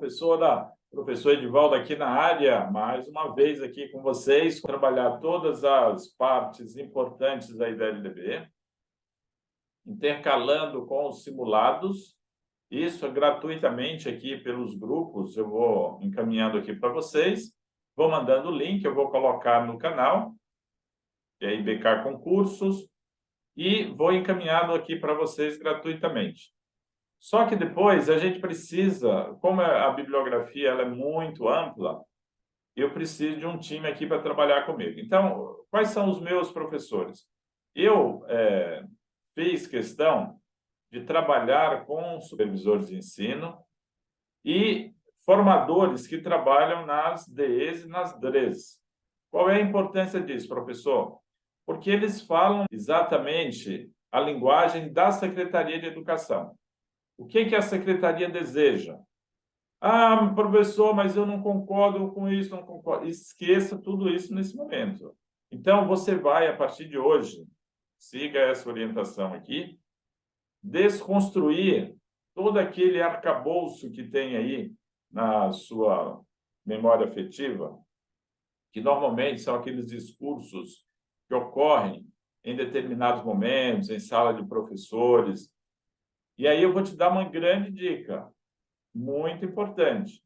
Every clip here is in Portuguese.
professora, professor Edivaldo aqui na área, mais uma vez aqui com vocês, trabalhar todas as partes importantes aí da LDB, intercalando com os simulados, isso gratuitamente aqui pelos grupos, eu vou encaminhando aqui para vocês, vou mandando o link, eu vou colocar no canal, que é IBK Concursos, e vou encaminhando aqui para vocês gratuitamente. Só que depois a gente precisa, como a bibliografia ela é muito ampla, eu preciso de um time aqui para trabalhar comigo. Então, quais são os meus professores? Eu fiz questão de trabalhar com supervisores de ensino e formadores que trabalham nas DEs e nas DREs. Qual é a importância disso, professor? Porque eles falam exatamente a linguagem da Secretaria de Educação. O que a secretaria deseja? Ah, professor, mas eu não concordo com isso, não concordo. Esqueça tudo isso nesse momento. Então, você vai, a partir de hoje, siga essa orientação aqui, desconstruir todo aquele arcabouço que tem aí na sua memória afetiva, que normalmente são aqueles discursos que ocorrem em determinados momentos, em sala de professores. E aí eu vou te dar uma grande dica, muito importante.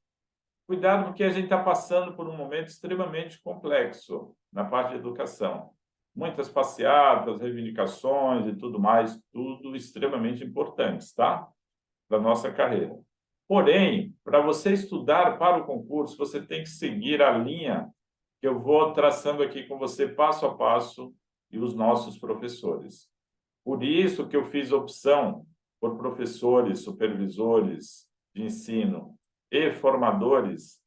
Cuidado, porque a gente está passando por um momento extremamente complexo na parte de educação. Muitas passeatas, reivindicações e tudo mais, tudo extremamente importantes, tá? Da nossa carreira. Porém, para você estudar para o concurso, você tem que seguir a linha que eu vou traçando aqui com você passo a passo e os nossos professores. Por isso que eu fiz opção por professores, supervisores de ensino e formadores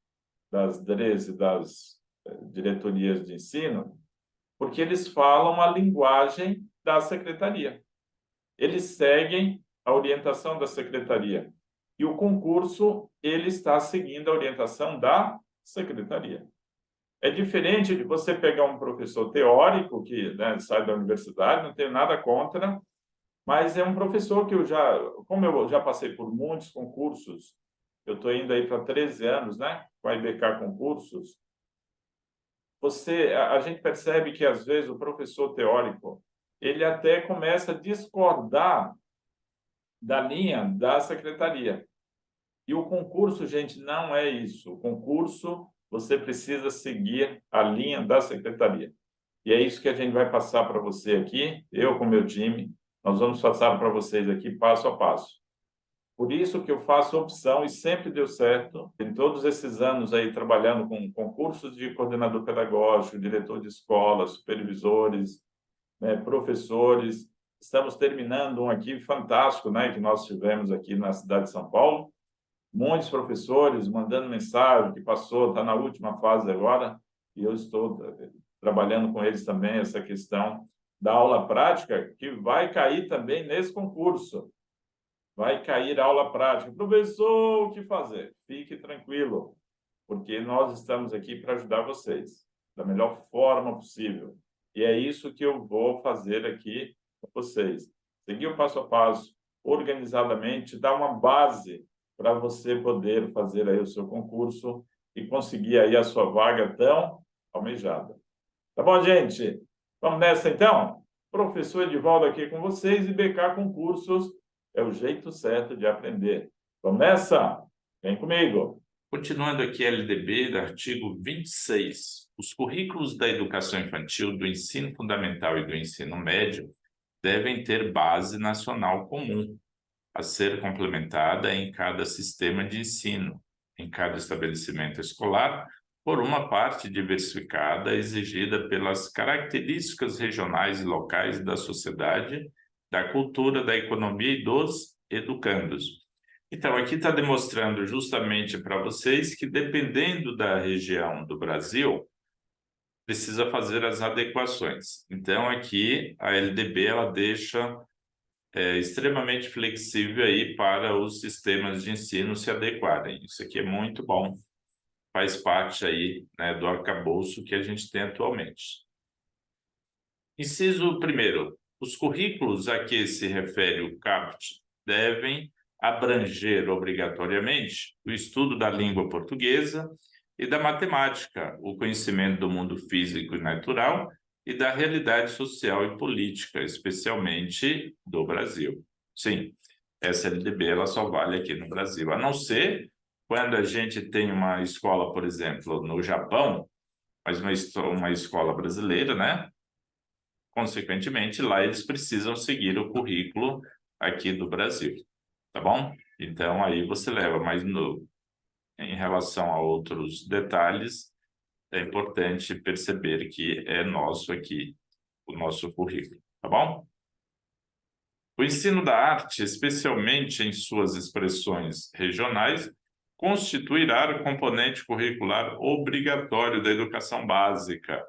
das DREs e das diretorias de ensino, porque eles falam a linguagem da secretaria. Eles seguem a orientação da secretaria. E o concurso, ele está seguindo a orientação da secretaria. É diferente de você pegar um professor teórico que, né, sai da universidade, não tenho nada contra, mas é um professor que como eu já passei por muitos concursos, eu estou indo aí para 13 anos, né, com a IBK Concursos, a gente percebe que, às vezes, o professor teórico, ele até começa a discordar da linha da secretaria. E o concurso, gente, não é isso. O concurso, você precisa seguir a linha da secretaria. E é isso que a gente vai passar para você aqui, eu com o meu time, nós vamos passar para vocês aqui passo a passo. Por isso que eu faço opção, e sempre deu certo, em todos esses anos aí trabalhando com concursos de coordenador pedagógico, diretor de escola, supervisores, né, professores. Estamos terminando um aqui fantástico, né, que nós tivemos aqui na cidade de São Paulo. Muitos professores mandando mensagem que passou, está na última fase agora, e eu estou trabalhando com eles também essa questão da aula prática, que vai cair também nesse concurso. Vai cair a aula prática. Professor, o que fazer? Fique tranquilo, porque nós estamos aqui para ajudar vocês da melhor forma possível. E é isso que eu vou fazer aqui com vocês. Seguir o passo a passo, organizadamente, dar uma base para você poder fazer aí o seu concurso e conseguir aí a sua vaga tão almejada. Tá bom, gente? Vamos nessa, então? Professor Edivaldo aqui com vocês e BK Concursos é o jeito certo de aprender. Vamos nessa? Vem comigo. Continuando aqui a LDB, do artigo 26, os currículos da educação infantil, do ensino fundamental e do ensino médio devem ter base nacional comum, a ser complementada em cada sistema de ensino, em cada estabelecimento escolar, por uma parte diversificada exigida pelas características regionais e locais da sociedade, da cultura, da economia e dos educandos. Então, aqui está demonstrando justamente para vocês que, dependendo da região do Brasil, precisa fazer as adequações. Então, aqui a LDB ela deixa extremamente flexível aí para os sistemas de ensino se adequarem. Isso aqui é muito bom, faz parte aí, né, do arcabouço que a gente tem atualmente. Inciso 1º, os currículos a que se refere o CAPT devem abranger obrigatoriamente o estudo da língua portuguesa e da matemática, o conhecimento do mundo físico e natural e da realidade social e política, especialmente do Brasil. Sim, essa LDB ela só vale aqui no Brasil, a não ser quando a gente tem uma escola, por exemplo, no Japão, mas uma escola brasileira, né? Consequentemente, lá eles precisam seguir o currículo aqui do Brasil, tá bom? Então, aí você leva, mas em relação a outros detalhes, é importante perceber que é nosso aqui, o nosso currículo, tá bom? O ensino da arte, especialmente em suas expressões regionais, constituirá o componente curricular obrigatório da educação básica.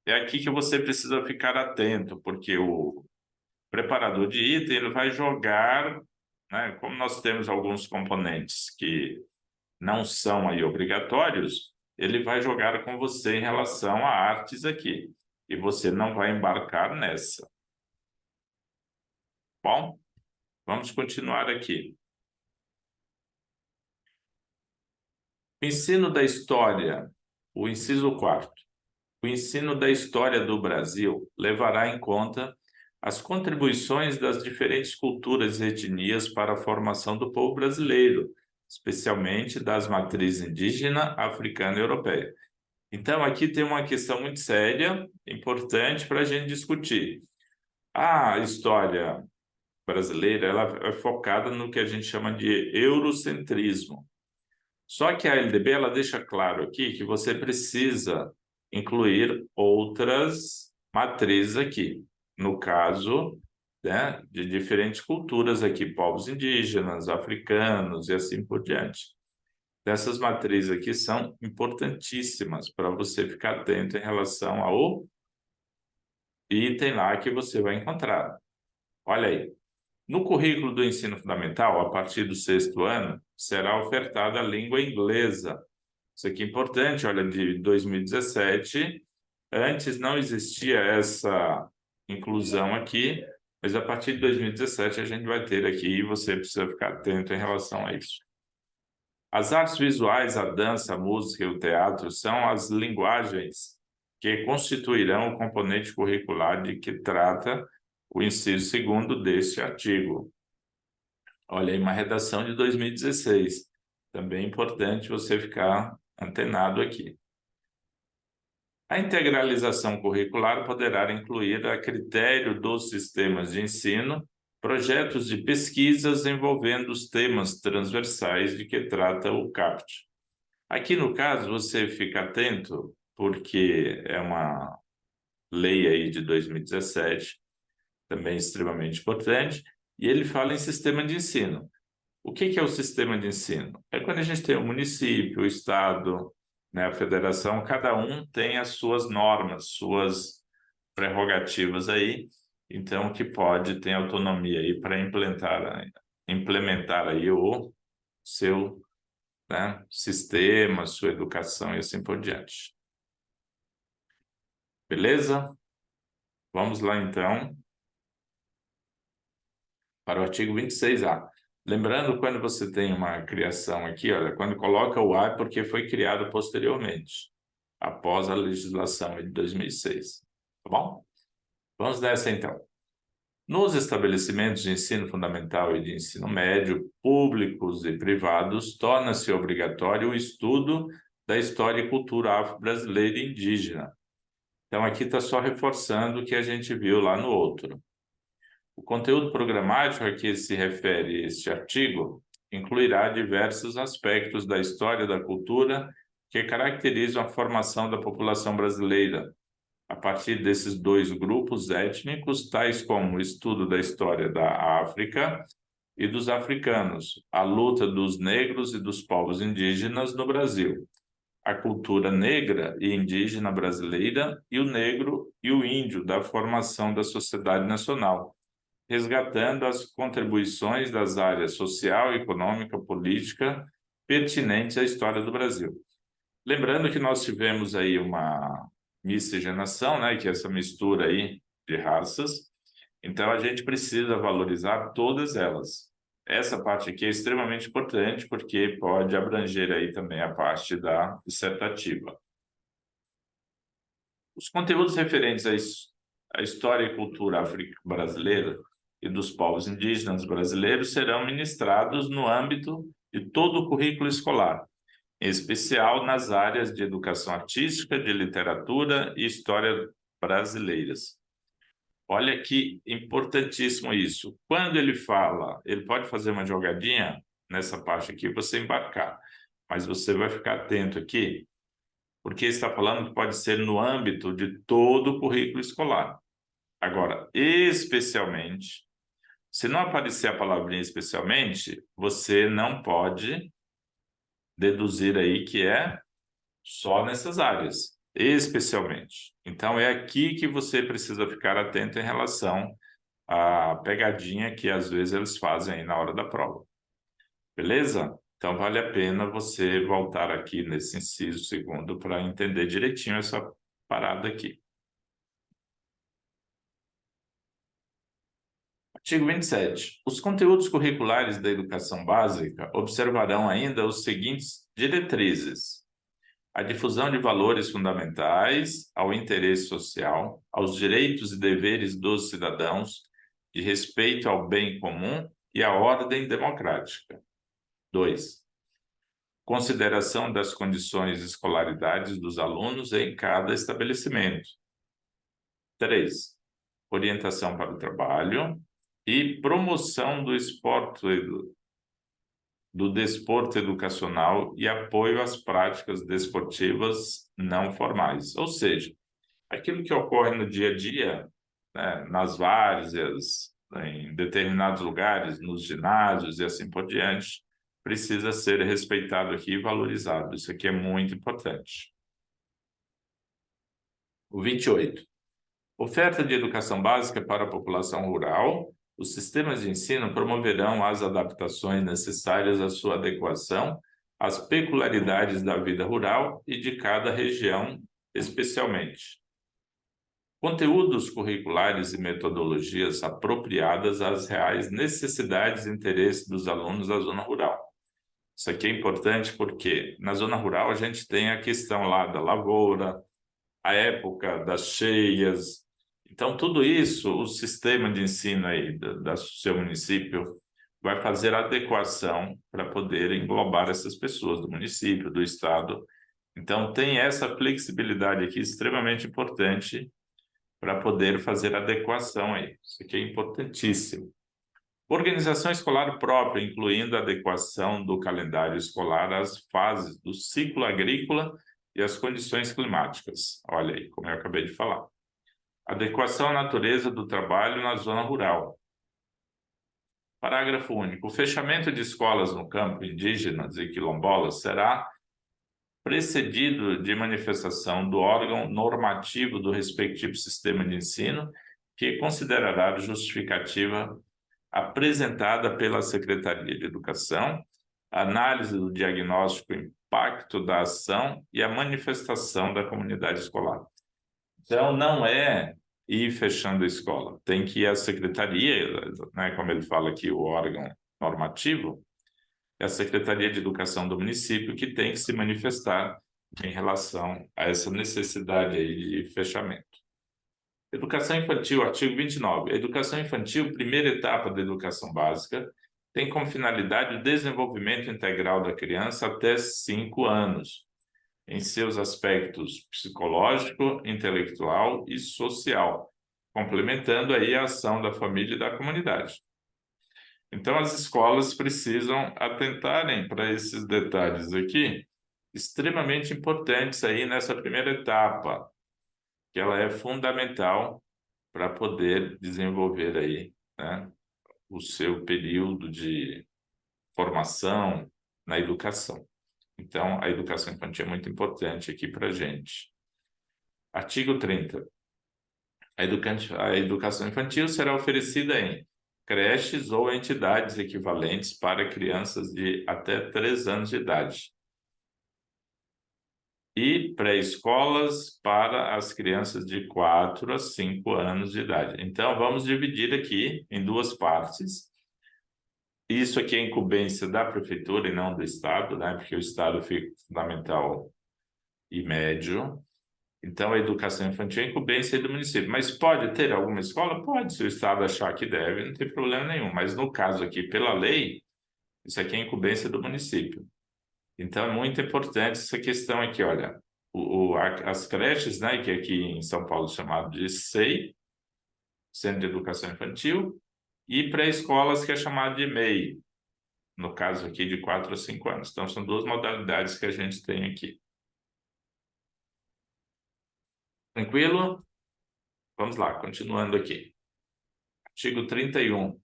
É aqui que você precisa ficar atento, porque o preparador de item ele vai jogar, né, como nós temos alguns componentes que não são aí obrigatórios, ele vai jogar com você em relação a artes aqui, e você não vai embarcar nessa. Bom, vamos continuar aqui. Ensino da história, o inciso 4º. O ensino da história do Brasil levará em conta as contribuições das diferentes culturas e etnias para a formação do povo brasileiro, especialmente das matrizes indígena, africana e europeia. Então, aqui tem uma questão muito séria, importante para a gente discutir. A história brasileira ela é focada no que a gente chama de eurocentrismo. Só que a LDB ela deixa claro aqui que você precisa incluir outras matrizes aqui. No caso, né, de diferentes culturas aqui, povos indígenas, africanos e assim por diante. Essas matrizes aqui são importantíssimas para você ficar atento em relação ao item lá que você vai encontrar. Olha aí. No currículo do ensino fundamental, a partir do 6º ano, será ofertada a língua inglesa. Isso aqui é importante, olha, de 2017. Antes não existia essa inclusão aqui, mas a partir de 2017 a gente vai ter aqui e você precisa ficar atento em relação a isso. As artes visuais, a dança, a música e o teatro são as linguagens que constituirão o componente curricular de que trata o inciso 2º deste artigo. Olha aí, uma redação de 2016. Também é importante você ficar antenado aqui. A integralização curricular poderá incluir, a critério dos sistemas de ensino, projetos de pesquisas envolvendo os temas transversais de que trata o CAPT. Aqui, no caso, você fica atento, porque é uma lei aí de 2017, também extremamente importante, e ele fala em sistema de ensino. O que é o sistema de ensino? É quando a gente tem o município, o estado, né, a federação, cada um tem as suas normas, suas prerrogativas aí, então que pode ter autonomia aí para implementar aí o seu, né, sistema, sua educação e assim por diante. Beleza? Vamos lá então para o artigo 26A. Lembrando, quando você tem uma criação aqui, olha, quando coloca o A é porque foi criado posteriormente, após a legislação de 2006, tá bom? Vamos nessa então. Nos estabelecimentos de ensino fundamental e de ensino médio, públicos e privados, torna-se obrigatório o estudo da história e cultura afro-brasileira e indígena. Então, aqui está só reforçando o que a gente viu lá no outro. O conteúdo programático a que se refere este artigo incluirá diversos aspectos da história e da cultura que caracterizam a formação da população brasileira, a partir desses dois grupos étnicos, tais como o estudo da história da África e dos africanos, a luta dos negros e dos povos indígenas no Brasil, a cultura negra e indígena brasileira e o negro e o índio da formação da sociedade nacional, resgatando as contribuições das áreas social, econômica, política pertinentes à história do Brasil. Lembrando que nós tivemos aí uma miscigenação, né, que é essa mistura aí de raças, então a gente precisa valorizar todas elas. essa parte aqui é extremamente importante porque pode abranger aí também a parte da dissertativa. Os conteúdos referentes à história e cultura afro-brasileira e dos povos indígenas brasileiros serão ministrados no âmbito de todo o currículo escolar, em especial nas áreas de educação artística, de literatura e história brasileiras. Olha que importantíssimo isso. Quando ele fala, ele pode fazer uma jogadinha nessa parte aqui, você embarcar, mas você vai ficar atento aqui, porque está falando que pode ser no âmbito de todo o currículo escolar. Agora, especialmente, se não aparecer a palavrinha especialmente, você não pode deduzir aí que é só nessas áreas, especialmente. Então, é aqui que você precisa ficar atento em relação à pegadinha que às vezes eles fazem aí na hora da prova. Beleza? Então, vale a pena você voltar aqui nesse inciso segundo para entender direitinho essa parada aqui. Artigo 27. Os conteúdos curriculares da educação básica observarão ainda os seguintes diretrizes: a difusão de valores fundamentais ao interesse social, aos direitos e deveres dos cidadãos, de respeito ao bem comum e à ordem democrática. 2. Consideração das condições de escolaridade dos alunos em cada estabelecimento. 3. Orientação para o trabalho e promoção do desporto educacional e apoio às práticas desportivas não formais. Ou seja, aquilo que ocorre no dia a dia, né, nas várzeas, em determinados lugares, nos ginásios e assim por diante, precisa ser respeitado aqui e valorizado. Isso aqui é muito importante. O 28. Oferta de educação básica para a população rural. Os sistemas de ensino promoverão as adaptações necessárias à sua adequação às peculiaridades da vida rural e de cada região, especialmente. Conteúdos curriculares e metodologias apropriadas às reais necessidades e interesses dos alunos da zona rural. Isso aqui é importante porque na zona rural a gente tem a questão lá da lavoura, a época das cheias. Então, tudo isso, o sistema de ensino aí do seu município vai fazer adequação para poder englobar essas pessoas do município, do estado. Então, tem essa flexibilidade aqui extremamente importante para poder fazer adequação aí. Isso aqui é importantíssimo. Organização escolar própria, incluindo a adequação do calendário escolar às fases do ciclo agrícola e às condições climáticas. Olha aí, como eu acabei de falar. Adequação à natureza do trabalho na zona rural. Parágrafo único. O fechamento de escolas no campo indígenas e quilombolas será precedido de manifestação do órgão normativo do respectivo sistema de ensino, que considerará justificativa apresentada pela Secretaria de Educação, análise do diagnóstico, impacto da ação e a manifestação da comunidade escolar. Então, não é ir fechando a escola, tem que ir à secretaria, né, como ele fala aqui, o órgão normativo, é a Secretaria de Educação do município que tem que se manifestar em relação a essa necessidade aí de fechamento. Educação infantil, artigo 29. A educação infantil, primeira etapa da educação básica, tem como finalidade o desenvolvimento integral da criança até 5 anos, em seus aspectos psicológico, intelectual e social, complementando aí a ação da família e da comunidade. Então, as escolas precisam atentarem para esses detalhes aqui, extremamente importantes aí nessa primeira etapa, que ela é fundamental para poder desenvolver aí, né, o seu período de formação na educação. Então, a educação infantil é muito importante aqui para a gente. Artigo 30. A educação infantil será oferecida em creches ou entidades equivalentes para crianças de até 3 anos de idade e pré-escolas para as crianças de 4 a 5 anos de idade. Então, vamos dividir aqui em 2 partes. Isso aqui é incumbência da prefeitura e não do Estado, né? Porque o Estado fica fundamental e médio. Então, a educação infantil é incumbência do município. Mas pode ter alguma escola? Pode, se o Estado achar que deve, não tem problema nenhum. Mas no caso aqui, pela lei, isso aqui é incumbência do município. Então, é muito importante essa questão aqui, olha. As creches, né, que aqui em São Paulo é chamado de SEI, Centro de Educação Infantil, e pré-escolas, que é chamado de MEI, no caso aqui de 4 a 5 anos. Então, são duas modalidades que a gente tem aqui. Tranquilo? Vamos lá, continuando aqui. Artigo 31.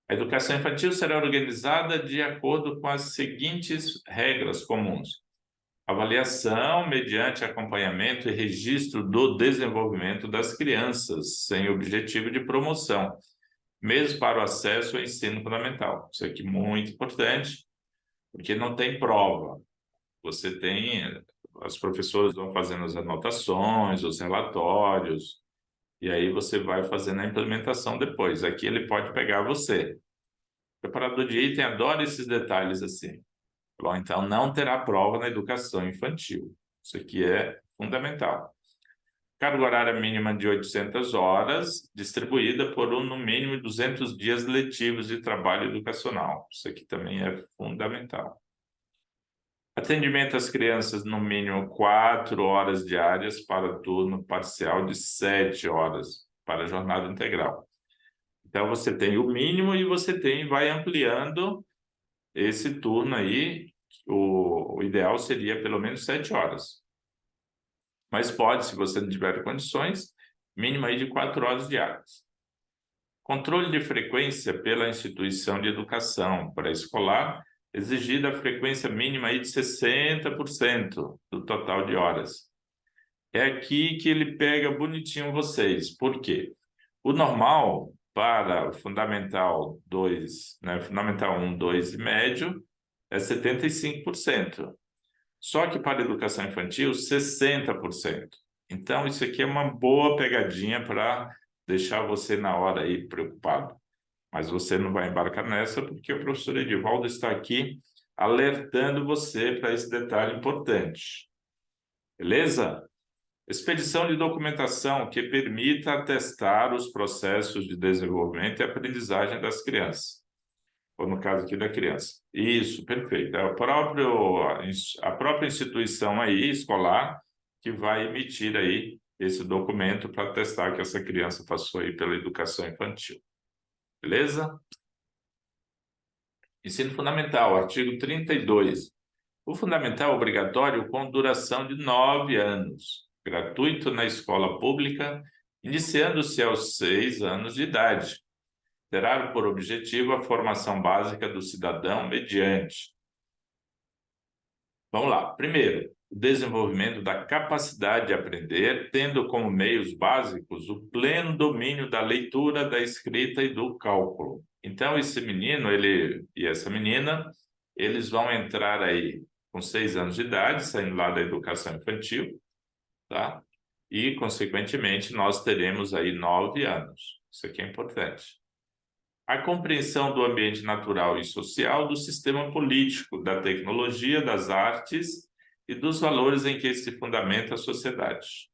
A educação infantil será organizada de acordo com as seguintes regras comuns: avaliação mediante acompanhamento e registro do desenvolvimento das crianças, sem objetivo de promoção, mesmo para o acesso ao ensino fundamental. Isso aqui é muito importante, porque não tem prova. Você tem, as professoras vão fazendo as anotações, os relatórios, e aí você vai fazendo a implementação depois. Aqui ele pode pegar você. O preparador de item adora esses detalhes assim. Bom, então, não terá prova na educação infantil. Isso aqui é fundamental. Carga horária mínima de 800 horas, distribuída por no mínimo 200 dias letivos de trabalho educacional. Isso aqui também é fundamental. Atendimento às crianças no mínimo 4 horas diárias para turno parcial de 7 horas para jornada integral. Então, você tem o mínimo e você vai ampliando esse turno aí. O ideal seria pelo menos 7 horas. Mas pode, se você não tiver condições, mínimo aí de 4 horas diárias. Controle de frequência pela instituição de educação pré-escolar, exigida a frequência mínima aí de 60% do total de horas. É aqui que ele pega bonitinho vocês. Por quê? O normal para o Fundamental 2, né, Fundamental 1, 2 e médio, é 75%. Só que para a educação infantil, 60%. Então, isso aqui é uma boa pegadinha para deixar você na hora aí preocupado. Mas você não vai embarcar nessa, porque o professor Edivaldo está aqui alertando você para esse detalhe importante. Beleza? Expedição de documentação que permita atestar os processos de desenvolvimento e aprendizagem das crianças. Ou no caso aqui da criança. Isso, perfeito. É a própria instituição aí, escolar, que vai emitir aí esse documento para atestar que essa criança passou aí pela educação infantil. Beleza? Ensino fundamental, artigo 32. O fundamental é obrigatório com duração de 9 anos, gratuito na escola pública, iniciando-se aos 6 anos de idade. Terá por objetivo a formação básica do cidadão mediante. Vamos lá. Primeiro, o desenvolvimento da capacidade de aprender, tendo como meios básicos o pleno domínio da leitura, da escrita e do cálculo. Então, esse menino e essa menina, eles vão entrar aí com 6 anos de idade, saindo lá da educação infantil, tá? E, consequentemente, nós teremos aí 9 anos. Isso aqui é importante. A compreensão do ambiente natural e social, do sistema político, da tecnologia, das artes e dos valores em que se fundamenta a sociedade.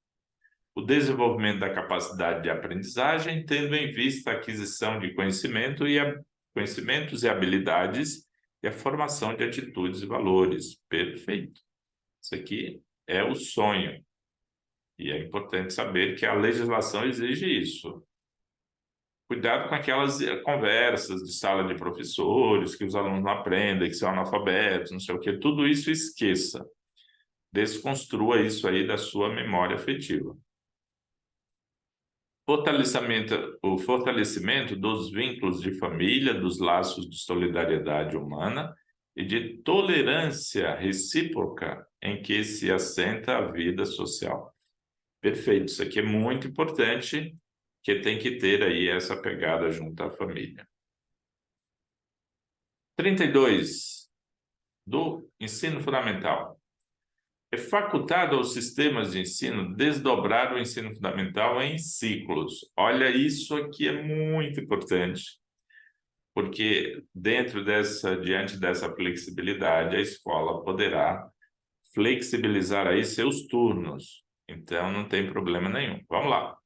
O desenvolvimento da capacidade de aprendizagem, tendo em vista a aquisição de conhecimentos e habilidades e a formação de atitudes e valores. Perfeito. Isso aqui é o sonho. E é importante saber que a legislação exige isso. Cuidado com aquelas conversas de sala de professores, que os alunos não aprendem, que são analfabetos, não sei o quê. Tudo isso esqueça. Desconstrua isso aí da sua memória afetiva. O fortalecimento dos vínculos de família, dos laços de solidariedade humana e de tolerância recíproca em que se assenta a vida social. Perfeito, isso aqui é muito importante, que tem que ter aí essa pegada junto à família. 32, do ensino fundamental. É facultado aos sistemas de ensino desdobrar o ensino fundamental em ciclos. Olha, isso aqui é muito importante. porque diante dessa flexibilidade, a escola poderá flexibilizar aí seus turnos. Então, não tem problema nenhum. Vamos lá.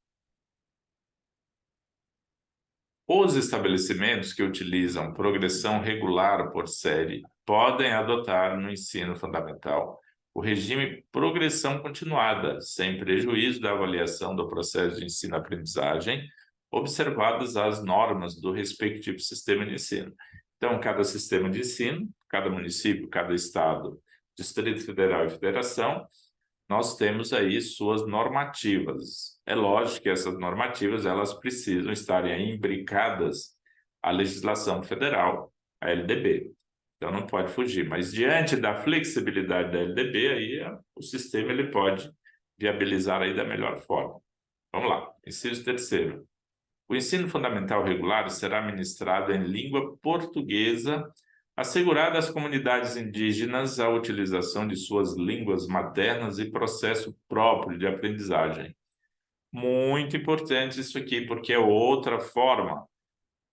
Os estabelecimentos que utilizam progressão regular por série podem adotar no ensino fundamental o regime progressão continuada, sem prejuízo da avaliação do processo de ensino-aprendizagem, observadas as normas do respectivo sistema de ensino. Então, cada sistema de ensino, cada município, cada estado, Distrito Federal e Federação, nós temos aí suas normativas. É lógico que essas normativas elas precisam estarem imbricadas à legislação federal, a LDB. Então não pode fugir, mas diante da flexibilidade da LDB, aí o sistema ele pode viabilizar aí da melhor forma. Vamos lá, inciso terceiro. O ensino fundamental regular será ministrado em língua portuguesa, assegurada às comunidades indígenas a utilização de suas línguas maternas e processo próprio de aprendizagem. Muito importante isso aqui, porque é outra forma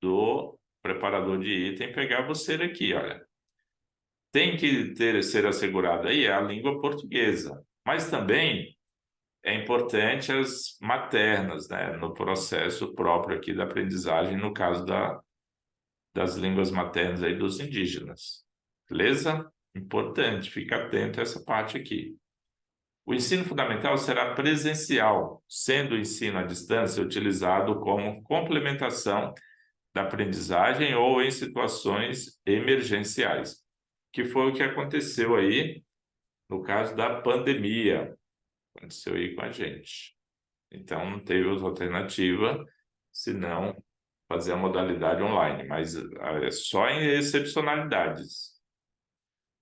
do preparador de item pegar você aqui, olha. Tem que ser assegurada aí a língua portuguesa, mas também é importante as maternas, né, no processo próprio aqui da aprendizagem, no caso das línguas maternas aí dos indígenas. Beleza? Importante, fica atento a essa parte aqui. O ensino fundamental será presencial, sendo o ensino à distância utilizado como complementação da aprendizagem ou em situações emergenciais, que foi o que aconteceu aí no caso da pandemia, aconteceu aí com a gente. Então, não teve outra alternativa, senão fazer a modalidade online, mas é só em excepcionalidades.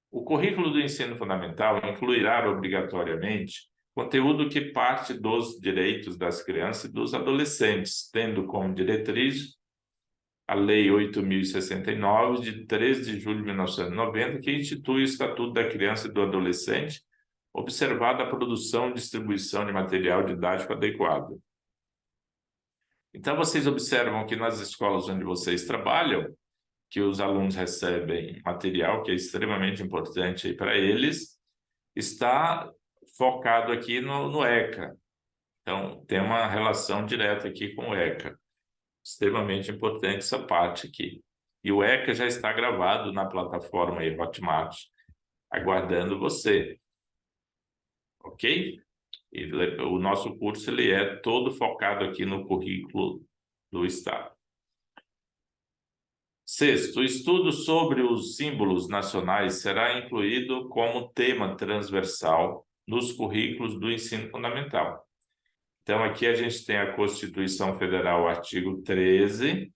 O currículo do ensino fundamental incluirá obrigatoriamente conteúdo que parte dos direitos das crianças e dos adolescentes, tendo como diretriz a Lei 8.069, de 13 de julho de 1990, que institui o Estatuto da Criança e do Adolescente, observada a produção e distribuição de material didático adequado. Então, vocês observam que nas escolas onde vocês trabalham, que os alunos recebem material que é extremamente importante para eles, está focado aqui no ECA. Então, tem uma relação direta aqui com o ECA. Extremamente importante essa parte aqui. E o ECA já está gravado na plataforma aí, Hotmart, aguardando você. Ok? E o nosso curso ele é todo focado aqui no currículo do Estado. Sexto, o estudo sobre os símbolos nacionais será incluído como tema transversal nos currículos do ensino fundamental. Então, aqui a gente tem a Constituição Federal, artigo 13,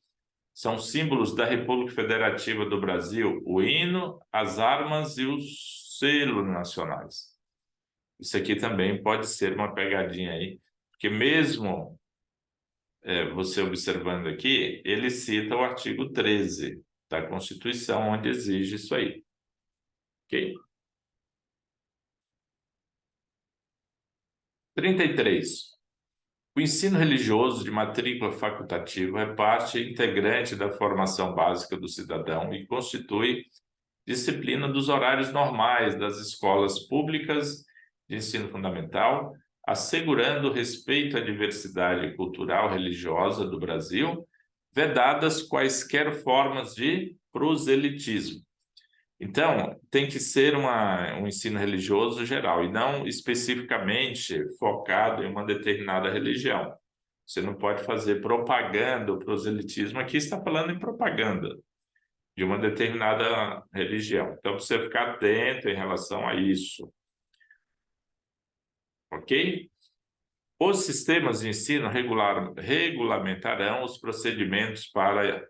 são símbolos da República Federativa do Brasil, o hino, as armas e os selos nacionais. Isso aqui também pode ser uma pegadinha aí, porque mesmo você observando aqui, ele cita o artigo 13 da Constituição, onde exige isso aí. Ok? 33. O ensino religioso de matrícula facultativa é parte integrante da formação básica do cidadão e constitui disciplina dos horários normais das escolas públicas de ensino fundamental, assegurando o respeito à diversidade cultural religiosa do Brasil, vedadas quaisquer formas de proselitismo. Então, tem que ser um ensino religioso geral e não especificamente focado em uma determinada religião. Você não pode fazer propaganda, o proselitismo aqui está falando em propaganda de uma determinada religião. Então, você ficar atento em relação a isso. Ok? Os sistemas de ensino regulamentarão os procedimentos para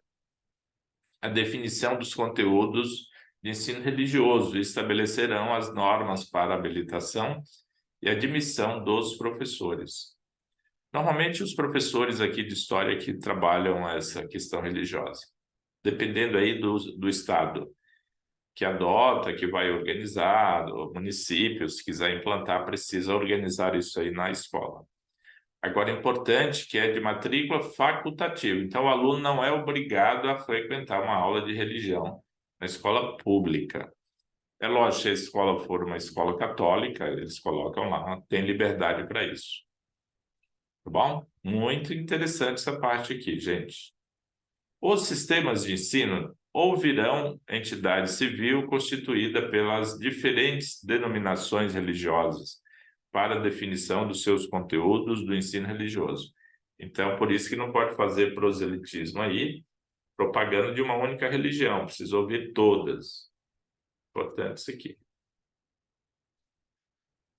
a definição dos conteúdos de ensino religioso e estabelecerão as normas para habilitação e admissão dos professores. Normalmente, os professores aqui de história que trabalham essa questão religiosa, dependendo aí do estado que adota, que vai organizar, o município, se quiser implantar, precisa organizar isso aí na escola. Agora, é importante que é de matrícula facultativa. Então, o aluno não é obrigado a frequentar uma aula de religião na escola pública. É lógico, se a escola for uma escola católica, eles colocam lá, tem liberdade para isso. Tá bom? Muito interessante essa parte aqui, gente. Os sistemas de ensino ouvirão entidade civil constituída pelas diferentes denominações religiosas para a definição dos seus conteúdos do ensino religioso. Então, por isso que não pode fazer proselitismo aí, propaganda de uma única religião, precisa ouvir todas. Importante isso aqui.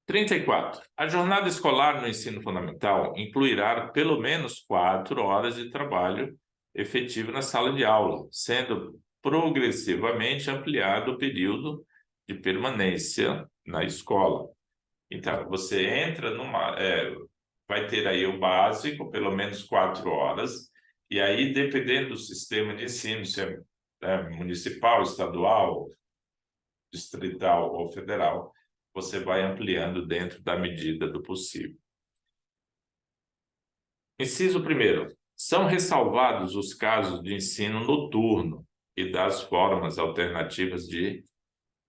34. A jornada escolar no ensino fundamental incluirá pelo menos 4 horas de trabalho efetivo na sala de aula, sendo progressivamente ampliado o período de permanência na escola. Então, você entra vai ter aí o básico, pelo menos 4 horas, e aí, dependendo do sistema de ensino, se é municipal, estadual, distrital ou federal, você vai ampliando dentro da medida do possível. Inciso 1º. São ressalvados os casos de ensino noturno e das formas alternativas de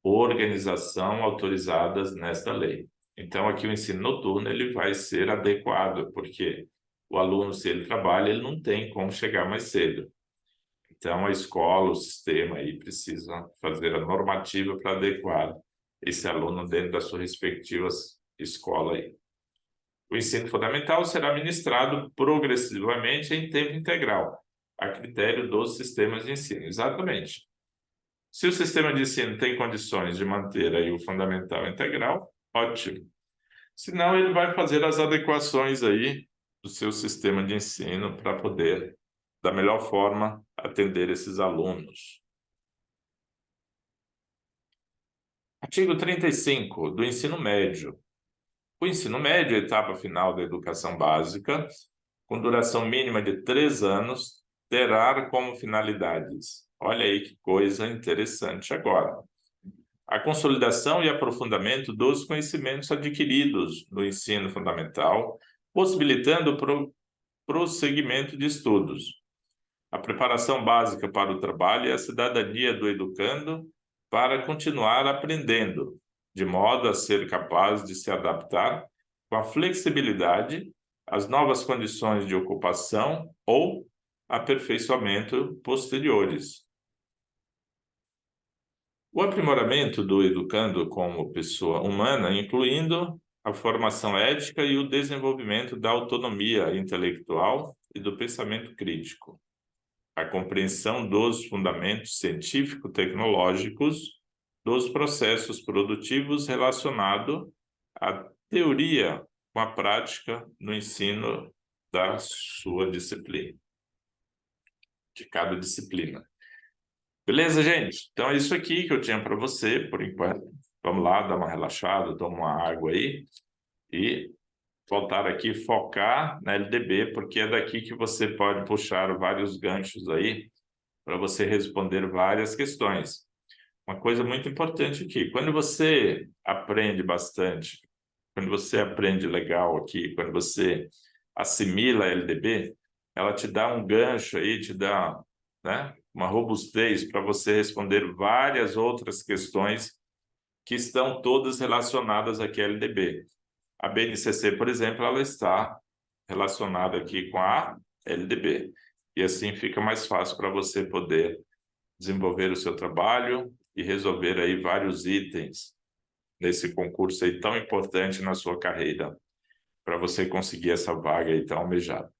organização autorizadas nesta lei. Então, aqui o ensino noturno ele vai ser adequado, porque o aluno, se ele trabalha, ele não tem como chegar mais cedo. Então, a escola, o sistema aí precisa fazer a normativa para adequar esse aluno dentro da sua respectiva escola aí. O ensino fundamental será ministrado progressivamente em tempo integral, a critério dos sistemas de ensino. Exatamente. Se o sistema de ensino tem condições de manter aí o fundamental integral, ótimo. Senão, ele vai fazer as adequações aí do seu sistema de ensino para poder, da melhor forma, atender esses alunos. Artigo 35, do ensino médio. O ensino médio, a etapa final da educação básica, com duração mínima de 3 anos, terá como finalidades. Olha aí que coisa interessante agora. A consolidação e aprofundamento dos conhecimentos adquiridos no ensino fundamental, possibilitando o prosseguimento de estudos. A preparação básica para o trabalho e a cidadania do educando para continuar aprendendo, de modo a ser capaz de se adaptar com a flexibilidade às novas condições de ocupação ou aperfeiçoamento posteriores. O aprimoramento do educando como pessoa humana, incluindo a formação ética e o desenvolvimento da autonomia intelectual e do pensamento crítico. A compreensão dos fundamentos científico-tecnológicos dos processos produtivos relacionado à teoria com a prática no ensino da sua disciplina, de cada disciplina. Beleza, gente? Então é isso aqui que eu tinha para você, por enquanto. Vamos lá, dar uma relaxada, tomar uma água aí e voltar aqui, focar na LDB, porque é daqui que você pode puxar vários ganchos aí para você responder várias questões. Uma coisa muito importante aqui, quando você aprende bastante, quando você aprende legal aqui, quando você assimila a LDB, ela te dá um gancho aí, te dá, né, uma robustez para você responder várias outras questões que estão todas relacionadas aqui à LDB. A BNCC, por exemplo, ela está relacionada aqui com a LDB. E assim fica mais fácil para você poder desenvolver o seu trabalho e resolver aí vários itens nesse concurso aí tão importante na sua carreira, para você conseguir essa vaga aí tão almejada.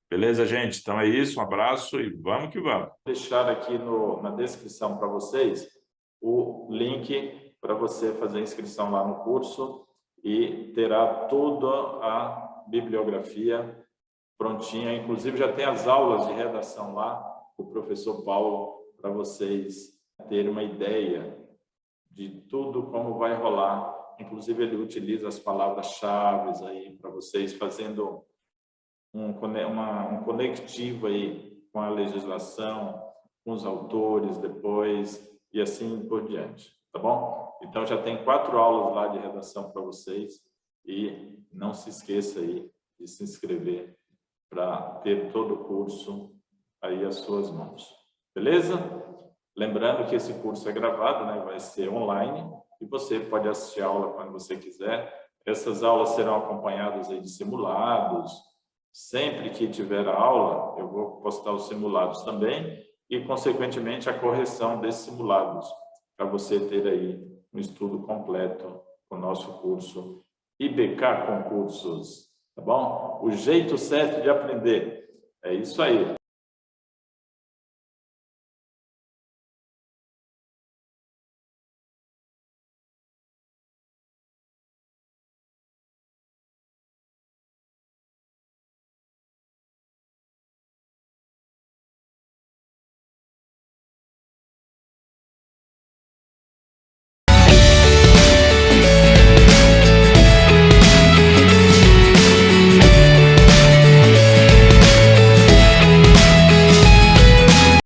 Beleza, gente? Então é isso, um abraço e vamos que vamos. Vou deixar aqui na descrição para vocês o link para você fazer a inscrição lá no curso e terá toda a bibliografia prontinha, inclusive já tem as aulas de redação lá, o professor Paulo, para vocês terem uma ideia de tudo como vai rolar. Inclusive ele utiliza as palavras-chave aí para vocês, fazendo um conectivo aí com a legislação, com os autores depois e assim por diante, tá bom? Então já tem 4 aulas lá de redação para vocês e não se esqueça aí de se inscrever para ter todo o curso aí às suas mãos. Beleza? Lembrando que esse curso é gravado, né? Vai ser online e você pode assistir a aula quando você quiser. Essas aulas serão acompanhadas aí de simulados. Sempre que tiver aula, eu vou postar os simulados também e, consequentemente, a correção desses simulados, para você ter aí um estudo completo com o nosso curso IBK Concursos, tá bom? O jeito certo de aprender. É isso aí.